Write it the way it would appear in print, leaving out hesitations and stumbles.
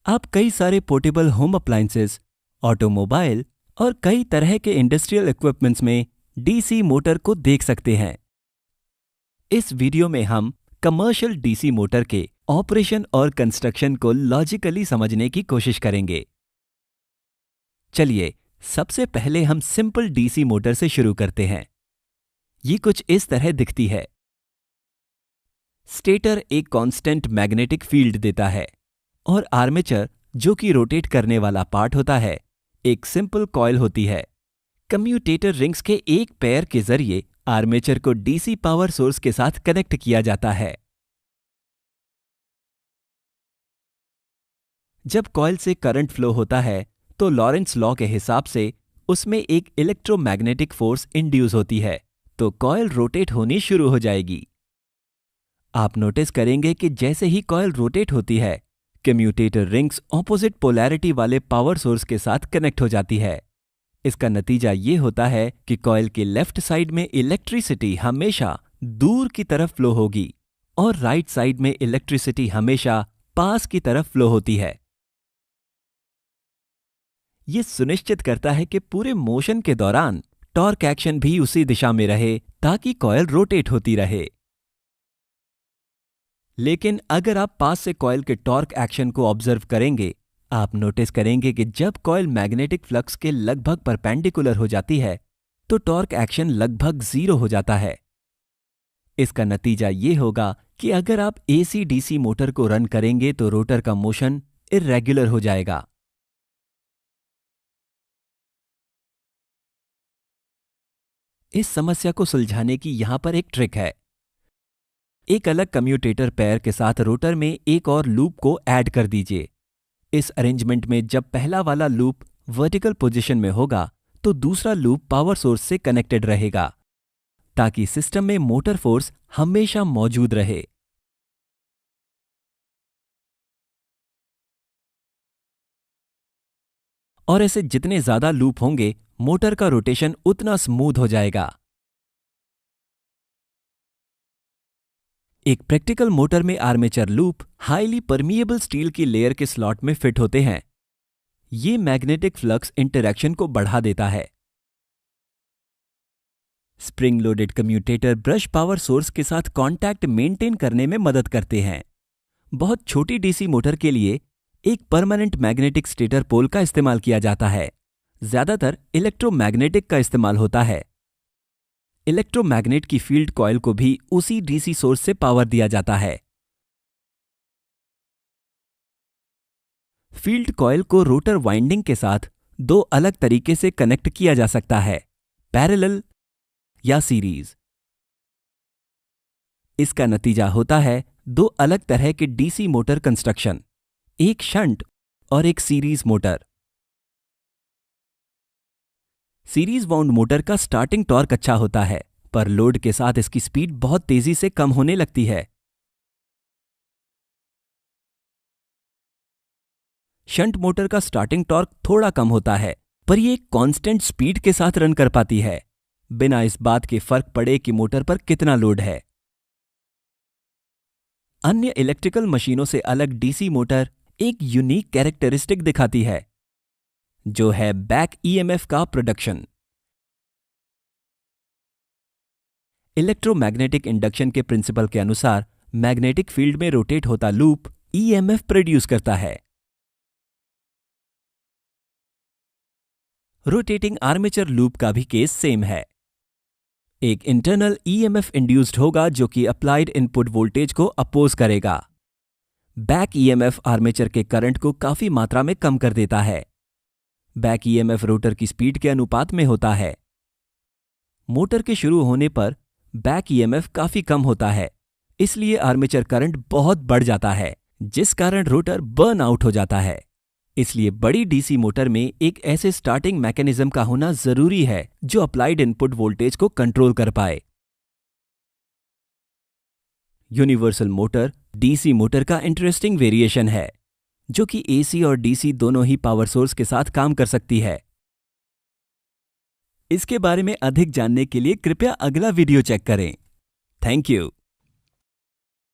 आप कई सारे पोर्टेबल होम अप्लायंसेस, ऑटोमोबाइल और कई तरह के इंडस्ट्रियल इक्विपमेंट्स में डीसी मोटर को देख सकते हैं। इस वीडियो में हम कमर्शियल डीसी मोटर के ऑपरेशन और कंस्ट्रक्शन को लॉजिकली समझने की कोशिश करेंगे। चलिए, सबसे पहले हम सिंपल डीसी मोटर से शुरू करते हैं। ये कुछ इस तरह दिखती है। स्टेटर एक कांस्टेंट मैग्नेटिक फील्ड देता है और आर्मेचर, जो कि रोटेट करने वाला पार्ट होता है, एक सिंपल कॉइल होती है। कम्यूटेटर रिंग्स के एक पेयर के जरिए आर्मेचर को डीसी पावर सोर्स के साथ कनेक्ट किया जाता है। जब कॉइल से करंट फ्लो होता है तो लॉरेंस लॉ के हिसाब से उसमें एक इलेक्ट्रोमैग्नेटिक फोर्स इंड्यूस होती है, तो कॉइल रोटेट होनी शुरू हो जाएगी। आप नोटिस करेंगे कि जैसे ही कॉइल रोटेट होती है, कम्यूटेटर रिंग्स ऑपोजिट पोलैरिटी वाले पावर सोर्स के साथ कनेक्ट हो जाती है। इसका नतीजा ये होता है कि कॉइल के लेफ्ट साइड में इलेक्ट्रिसिटी हमेशा दूर की तरफ फ्लो होगी और राइट साइड में इलेक्ट्रिसिटी हमेशा पास की तरफ फ्लो होती है। यह सुनिश्चित करता है कि पूरे मोशन के दौरान टॉर्क एक्शन भी उसी दिशा में रहे ताकि कॉइल रोटेट होती रहे। लेकिन अगर आप पास से कॉइल के टॉर्क एक्शन को ऑब्जर्व करेंगे, आप नोटिस करेंगे कि जब कॉइल मैग्नेटिक फ्लक्स के लगभग परपेंडिकुलर हो जाती है तो टॉर्क एक्शन लगभग 0 हो जाता है। इसका नतीजा ये होगा कि अगर आप एसी डीसी मोटर को रन करेंगे तो रोटर का मोशन इर्रेगुलर हो जाएगा। इस समस्या को सुलझाने की यहां पर एक ट्रिक है। एक अलग कम्यूटेटर पेयर के साथ रोटर में एक और लूप को ऐड कर दीजिए। इस अरेंजमेंट में जब पहला वाला लूप वर्टिकल पोजीशन में होगा तो दूसरा लूप पावर सोर्स से कनेक्टेड रहेगा, ताकि सिस्टम में मोटर फोर्स हमेशा मौजूद रहे। और ऐसे जितने ज्यादा लूप होंगे, मोटर का रोटेशन उतना स्मूथ हो जाएगा। एक प्रैक्टिकल मोटर में armature loop highly permeable steel की लेयर के स्लॉट में फिट होते हैं। ये मैग्नेटिक फ्लक्स इंटरैक्शन को बढ़ा देता है। Spring loaded commutator brush power source के साथ कांटेक्ट मेंटेन करने में मदद करते हैं। बहुत छोटी डीसी मोटर के लिए एक परमानेंट मैग्नेटिक स्टेटर पोल का इस्तेमाल किया जाता है। ज्यादातर इलेक्ट्रोमैग्नेटिक का इस्तेमाल होता है। इलेक्ट्रोमैग्नेट की फील्ड कॉइल को भी उसी डीसी सोर्स से पावर दिया जाता है। फील्ड कॉइल को रोटर वाइंडिंग के साथ दो अलग तरीके से कनेक्ट किया जा सकता है, पैरेलल या सीरीज। इसका नतीजा होता है दो अलग तरह के डीसी मोटर कंस्ट्रक्शन, एक शंट और एक series motor. Series wound motor का स्टार्टिंग टॉर्क अच्छा होता है, पर लोड के साथ इसकी स्पीड बहुत तेजी से कम होने लगती है। शंट मोटर का स्टार्टिंग टॉर्क थोड़ा कम होता है, पर यह एक कांस्टेंट स्पीड के साथ रन कर पाती है, बिना इस बात के फर्क पड़े कि मोटर पर कितना लोड है। अन्य इलेक्ट्रिकल मशीनों से अलग डीसी मोटर एक यूनिक कैरेक्टरिस्टिक दिखाती है, जो है बैक ईएमएफ का प्रोडक्शन। इलेक्ट्रोमैग्नेटिक इंडक्शन के प्रिंसिपल के अनुसार मैग्नेटिक फील्ड में रोटेट होता लूप ईएमएफ प्रोड्यूस करता है। रोटेटिंग आर्मेचर लूप का भी केस सेम है। एक इंटरनल ईएमएफ इंड्यूस्ड होगा जो कि अप्लाइड इनपुट वोल्टेज को अपोज करेगा। बैक ईएमएफ आर्मेचर के करंट को काफी मात्रा में कम कर देता है। बैक ईएमएफ रोटर की स्पीड के अनुपात में होता है। मोटर के शुरू होने पर बैक ईएमएफ काफी कम होता है, इसलिए आर्मेचर करंट बहुत बढ़ जाता है, जिस कारण रोटर बर्न आउट हो जाता है। इसलिए बड़ी डीसी मोटर में एक ऐसे स्टार्टिंग मैकेनिज्म का होना जरूरी है जो अप्लाइड इनपुट वोल्टेज को कंट्रोल कर पाए। यूनिवर्सल मोटर डीसी मोटर का इंटरेस्टिंग वेरिएशन है, जो कि एसी और डीसी दोनों ही पावर सोर्स के साथ काम कर सकती है। इसके बारे में अधिक जानने के लिए कृपया अगला वीडियो चेक करें। Thank you.